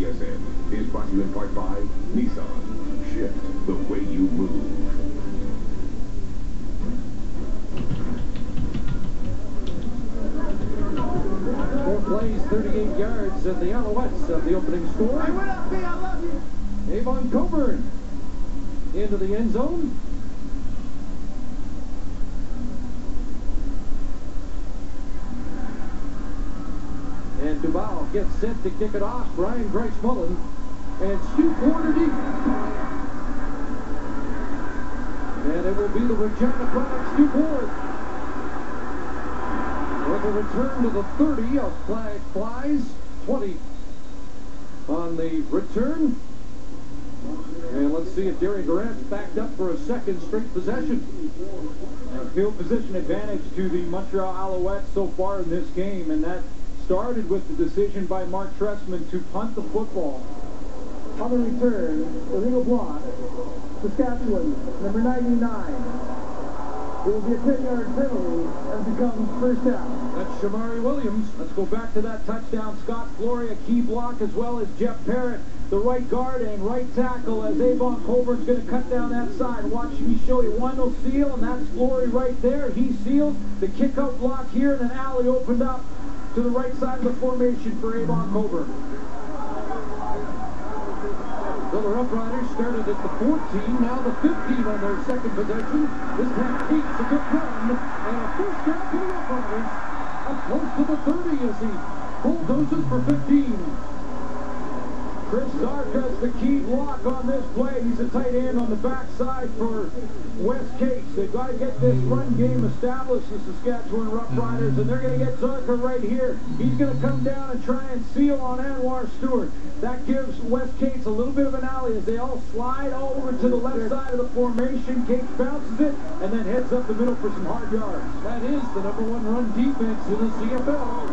TSN is brought to you in part by Nissan. Shift the way you move. 4 plays, 38 yards, and the Alouettes of the opening score. Hey, what up, B? I love you. Avon Coburn into the end zone. And Duval gets set to kick it off. Brian Grice-Mullen and Stu Porter deep. And it will be the Regina product, Stu Porter. With a return to the 30, a flag flies. 20 on the return. And let's see if Darian Durant's backed up for a second straight possession. Field position advantage to the Montreal Alouettes so far in this game, and that started with the decision by Mark Trestman to punt the football. On the return, illegal block, Saskatchewan, number 99. It will be a 10-yard penalty as it comes first down. That's Shamari Williams. Let's go back to that touchdown. Scott Flory, a key block, as well as Jeff Parrott, the right guard and right tackle, as Avon Colburn's going to cut down that side. Watch me show you. One will seal, and that's Flory right there. He sealed the kick-out block here, and then Alley opened up to the right side of the formation for Avon Colburn. So the Rough Riders started at the 14, now the 15 on their second possession. This time Keats, a good run, and a first down for the Rough Riders. Up close to the 30 as he bulldozes for 15. Chris Zarka's the key block on this play. He's a tight end on the backside for West Cates. They've got to get this run game established, the Saskatchewan Rough Riders, and they're going to get Zarka right here. He's going to come down and try and seal on Anwar Stewart. That gives West Cates a little bit of an alley as they all slide over to the left side of the formation. Cates bounces it and then heads up the middle for some hard yards. That is the #1 run defense in the CFL.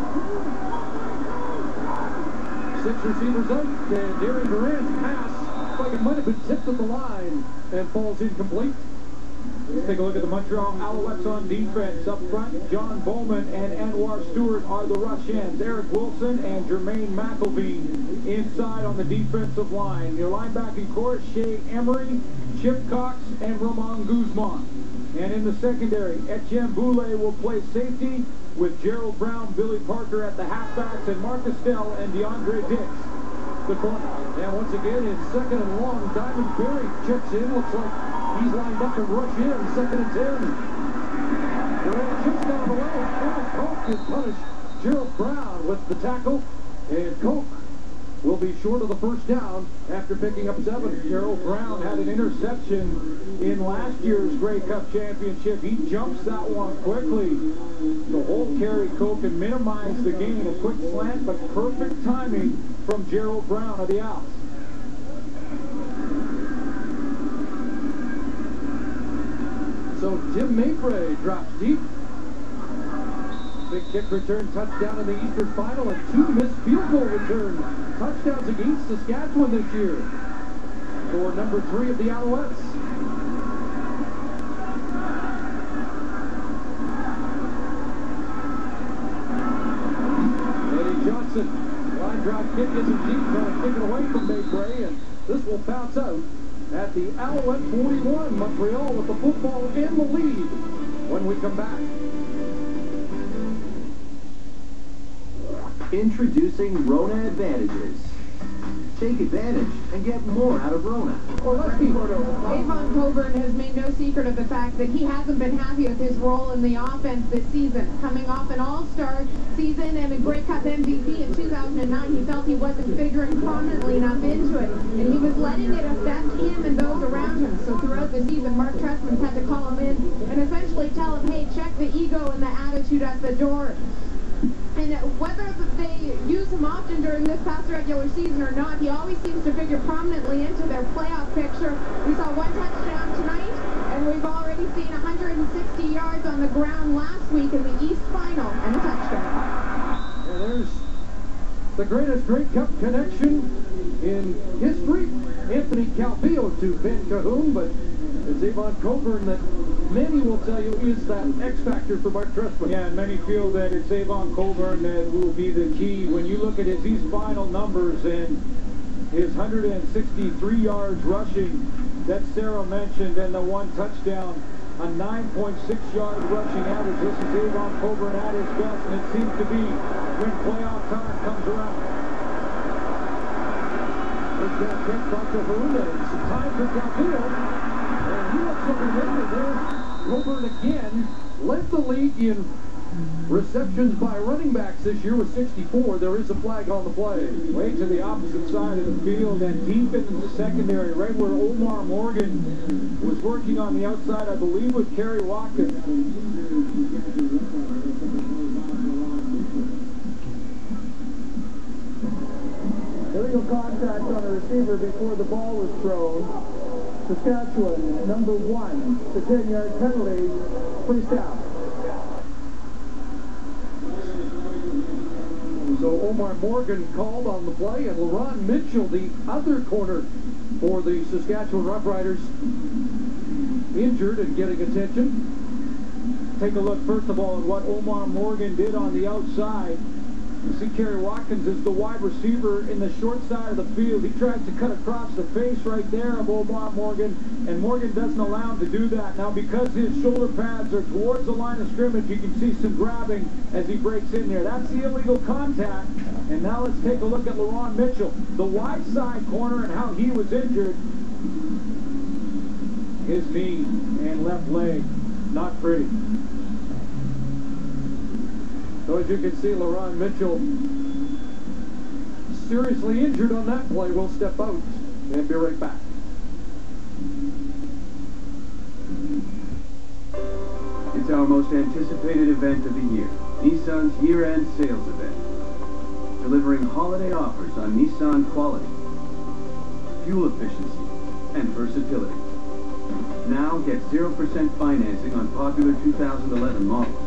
6 receivers out, and Darian Durant's pass, like it might have been tipped at the line, and falls incomplete. Let's take a look at the Montreal Alouettes on defense. Up front, John Bowman and Anwar Stewart are the rush ends. Eric Wilson and Jermaine McElveen inside on the defensive line. Your linebacking core, Shea Emery, Chip Cox, and Ramon Guzman. And in the secondary, Etienne Boulay will play safety with Gerald Brown, Billy Parker at the halfbacks, and Marcus Dell and DeAndre Dix, the corner. And once again, in second and long, Diamond Berry checks in. Looks like he's lined up to rush in. 2nd and 10. Durant chips down the way. Now Koch is punished. Gerald Brown with the tackle. And Koch will be short of the first down after picking up 7. Gerald Brown had an interception in last year's Grey Cup Championship. He jumps that one quickly. The whole carry Koch and minimize the gain. A quick slant, but perfect timing from Gerald Brown of the outs. So Tim Mayfrey drops deep. Big kick return touchdown in the Eastern Final, and 2 missed field goal return touchdowns against Saskatchewan this year for number 3 of the Alouettes. Eddie Johnson, line drive kick isn't deep, trying to kick it away from Mayfrey, and this will bounce out at the Alouette 41. Montreal with the football in the lead when we come back. Introducing Rona Advantages. Take advantage and get more out of Rona. Avon Coburn has made no secret of the fact that he hasn't been happy with his role in the offense this season. Coming off an all-star season and a Grey Cup MVP in 2009, he felt he wasn't figuring prominently enough into it, and he was letting it affect him and those around him. So throughout the season, Mark Trestman had to call him in and essentially tell him, hey, check the ego and the attitude at the door. And whether they use him often during this past regular season or not, he always seems to figure prominently into their playoff picture. We saw 1 touchdown tonight, and we've already seen 160 yards on the ground last week in the East Final, and a touchdown. And there's the greatest Grey Cup connection in history. Anthony Calvillo to Ben Cahoon, but it's Avon Coburn that many will tell you is that X factor for Mark Trestman. Yeah, and many feel that it's Avon Coburn that will be the key. When you look at his East Final numbers, and his 163 yards rushing that Sarah mentioned, and the one touchdown, a 9.6-yard rushing average. This is Avon Coburn at his best, and it seems to be when playoff time comes around. There's that kick back to Hernandez. Some time for Calvillo, and he looks over there. Coburn again led the league in receptions by running backs this year with 64. There is a flag on the play. Way to the opposite side of the field and deep into the secondary, right where Omar Morgan was working on the outside, I believe, with Kerry Watkins. Illegal contact on a receiver before the ball was thrown. Saskatchewan, number 1, the 10-yard penalty, first down. So Omar Morgan called on the play, and LaRon Mitchell, the other corner for the Saskatchewan Roughriders, injured and getting attention. Take a look, first of all, at what Omar Morgan did on the outside. You see Kerry Watkins is the wide receiver in the short side of the field. He tries to cut across the face right there of Omar Morgan, and Morgan doesn't allow him to do that. Now, because his shoulder pads are towards the line of scrimmage, you can see some grabbing as he breaks in there. That's the illegal contact. And now let's take a look at LaRon Mitchell, the wide side corner, and how he was injured. His knee and left leg, not pretty. So as you can see, LaRon Mitchell seriously injured on that play. We'll step out and be right back. It's our most anticipated event of the year, Nissan's year-end sales event. Delivering holiday offers on Nissan quality, fuel efficiency, and versatility. Now get 0% financing on popular 2011 models,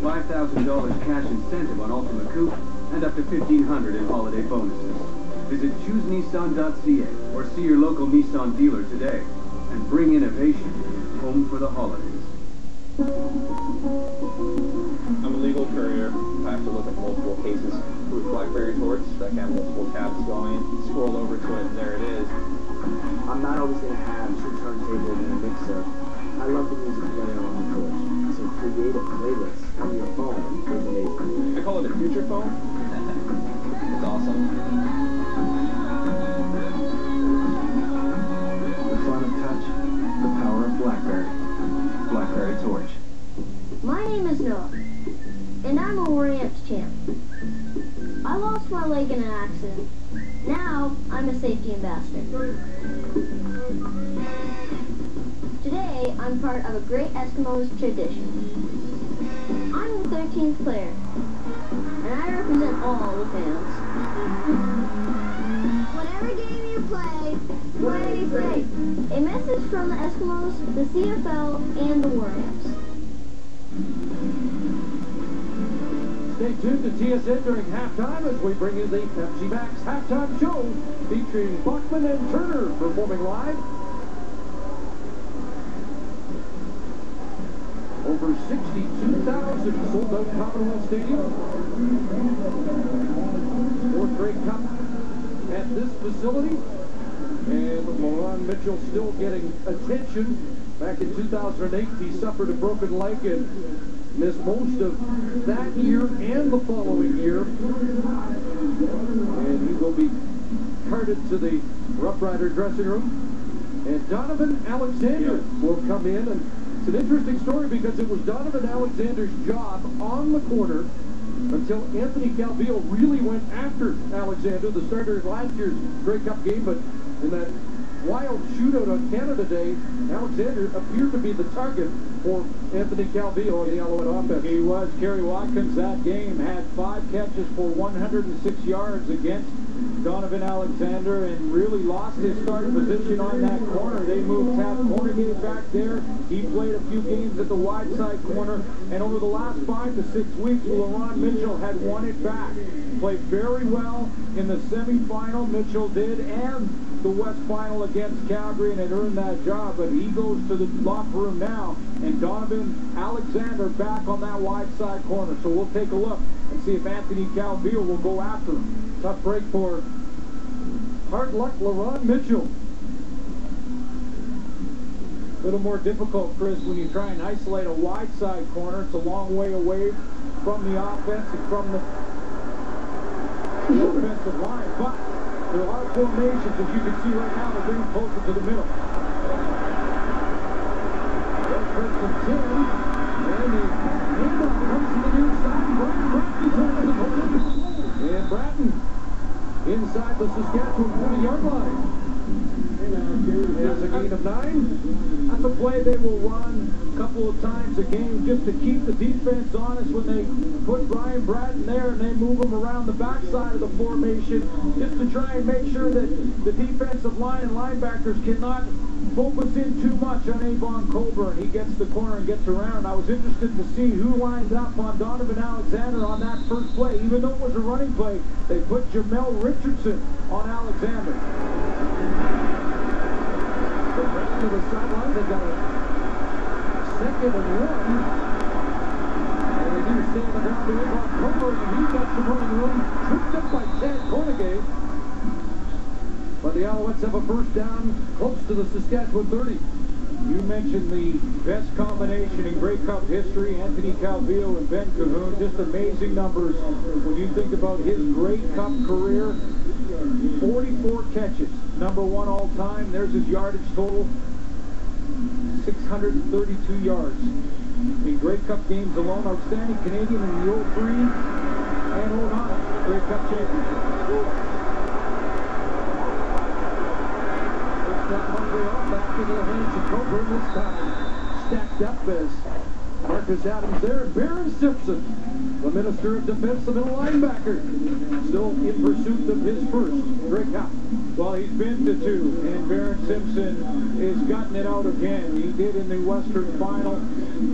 $5,000 cash incentive on Ultima Coupe, and up to $1,500 in holiday bonuses. Visit choosenissan.ca or see your local Nissan dealer today and bring innovation home for the holidays. I'm a legal courier. I have to look at multiple cases with BlackBerry torch. I can have multiple tabs going. Scroll over to it, and there it is. I'm not always going to have 2 turntables and a mixer. I love the music playing on the torch. So create a playlist on your phone is amazing. I call it a future phone. It's awesome. The fun of touch, the power of BlackBerry. BlackBerry torch. My name is Noah, and I'm a Ramps champ. I lost my leg in an accident. Now, I'm a safety ambassador. Today, I'm part of a great Eskimos tradition. I'm the 13th player, and I represent all the fans. Whatever game you play safe. A message from the Eskimos, the CFL, and the Ramps. Stay tuned to TSN during halftime as we bring you the Pepsi Max halftime show featuring Bachman and Turner performing live. Over 62,000 sold out Commonwealth Stadium. 4th Grey Cup at this facility. And LaRon Mitchell still getting attention. Back in 2008, he suffered a broken leg and missed most of that year and the following year. And he will be carted to the Rough Rider dressing room. And Donovan Alexander will come in. And it's an interesting story because it was Donovan Alexander's job on the corner until Anthony Calvillo really went after Alexander, the starter of last year's Grey Cup game. But in that wild shootout on Canada Day, Alexander appeared to be the target for Anthony Calvillo on the Alouette offense. He was. Kerry Watkins that game had 5 catches for 106 yards against Donovan Alexander and really lost his starting position on that corner. They moved Tab Cornegay back there. He played a few games at the wide side corner, and over the last 5 to 6 weeks, LaRon Mitchell had won it back. Played very well in the semifinal, Mitchell did, and the West Final against Calgary, and had earned that job. But he goes to the locker room now, and Donovan Alexander back on that wide side corner. So we'll take a look and see if Anthony Calvillo will go after him. Tough break for Hard luck, LaRon Mitchell. A little more difficult, Chris, when you try and isolate a wide side corner. It's a long way away from the offense and from the offensive line. But there are formations, as you can see right now, they're bringing closer to the middle. There's first and 10. And the handoff comes to the near side. And Bratton inside the Saskatchewan 40-yard line. There's a gain of 9. That's a play they will run a couple of times a game just to keep the defense honest when they put Brian Bratton there and they move him around the backside of the formation just to try and make sure that the defensive line and linebackers cannot focus in too much on Avon Colburn. He gets the corner and gets around. I was interested to see who lined up on Donovan Alexander on that first play. Even though it was a running play, they put Jamel Richardson on Alexander. The rest of the sideline, they got a 2nd and 1. And they do stay on the ground to Avon Colburn, and he got some running room, tripped up by Chad Cornegay. But the Alouettes have a first down close to the Saskatchewan 30. You mentioned the best combination in Grey Cup history, Anthony Calvillo and Ben Cahoon. Just amazing numbers when you think about his Grey Cup career. 44 catches, number 1 all time. There's his yardage total, 632 yards. In Grey Cup games alone, outstanding Canadian in the 03 and 09 Grey Cup championship. Back into the hands of Colburn this time. Stacked up as Marcus Adams there. Baron Simpson, the Minister of Defense, the middle linebacker, still in pursuit of his first Grey Cup. Well, he's been to 2, and Baron Simpson is gutting it out again. He did in the Western Final.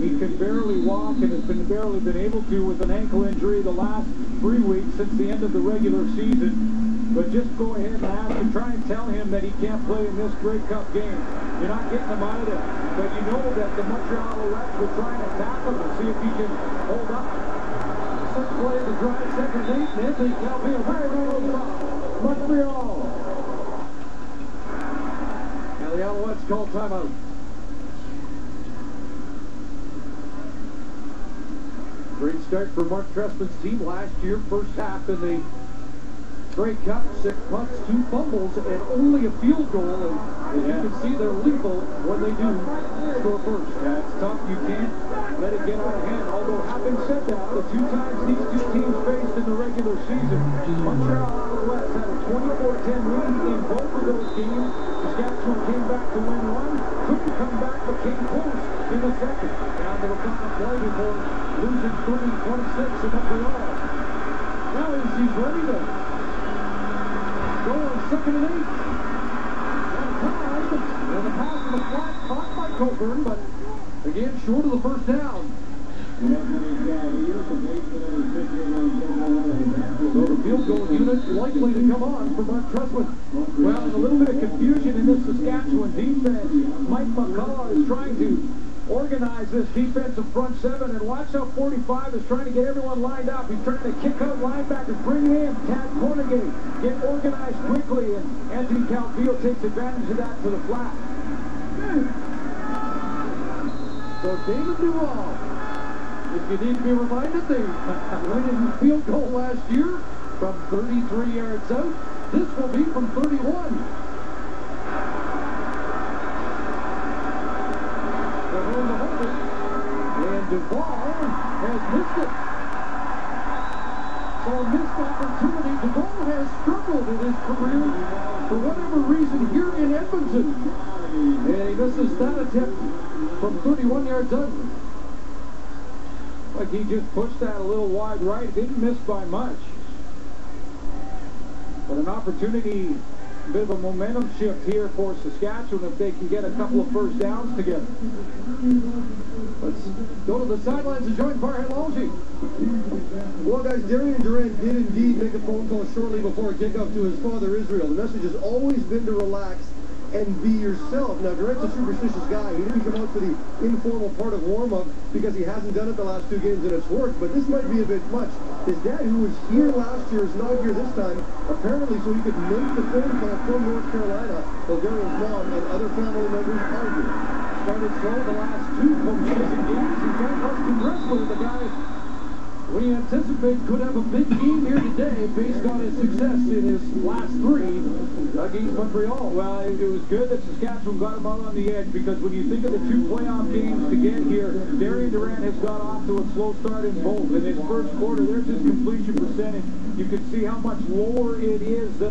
He can barely walk and has barely been able to with an ankle injury the last 3 weeks since the end of the regular season. But just go ahead and have to try and tell him that he can't play in this Grey Cup game. You're not getting him out of there. But you know that the Montreal Alouettes will try and attack him and see if he can hold up. First play of the drive, 2nd and 8, and Anthony Calvillo right over the top. Montreal. And the Alouettes call timeout. Great start for Mark Trestman's team last year. First half in the Grey Cup, 6 punts, 2 fumbles, and only a field goal. And as you can see, they're lethal when they do score first. Yeah, it's tough. You can't let it get out of hand. Although, having said that, the 2 times these 2 teams faced in the regular season, Montreal Alouettes had a 24-10 lead in both of those games. Saskatchewan came back to win 1, couldn't come back, but came close in the second. Down to the final play before losing 30-26 in Montreal. Now he's ready to go on 2nd and 8. And the pass in the flat caught by Colburn, but again short of the first down. So the field goal unit likely to come on for Mark Trestman. Well, a little bit of confusion in this Saskatchewan defense. Mike McCullough is trying to organize this defensive front 7, and watch how 45 is trying to get everyone lined up. He's trying to kick out linebackers, bring in Tad Cornegay, get organized quickly, and Anthony Calvillo takes advantage of that to the flat. So David Duval, if you need to be reminded, they winning field goal last year from 33 yards out. This will be from 31. And Duval has missed it. So a missed opportunity. Duval has struggled in his career for whatever reason here in Edmonton. And he misses that attempt from 31 yards out. Like he just pushed that a little wide right. Didn't miss by much. But an opportunity, a bit of a momentum shift here for Saskatchewan if they can get a couple of first downs together. Let's go to the sidelines and join Farhan Lalji. Well, guys, Darian Durant did indeed make a phone call shortly before kickoff to his father, Israel. The message has always been to relax and be yourself. Now, Durant's a superstitious guy. He didn't come out for the informal part of warm-up because he hasn't done it the last 2 games and it's worked, but this might be a bit much. His dad, who was here last year, is not here this time, apparently so he could make the phone call from North Carolina. Bulgarian's mom and other family members are here. Started slow the last 2 postseason games. He's got Rustin Wrestler, the guy we anticipate could have a big game here today based on his success in his last 3 against Montreal. Well, it was good that Saskatchewan got him out on the edge, because when you think of the 2 playoff games to get here, Darian Durant has got off to a slow start in both. In his first quarter, there's his completion percentage. You can see how much lower it is than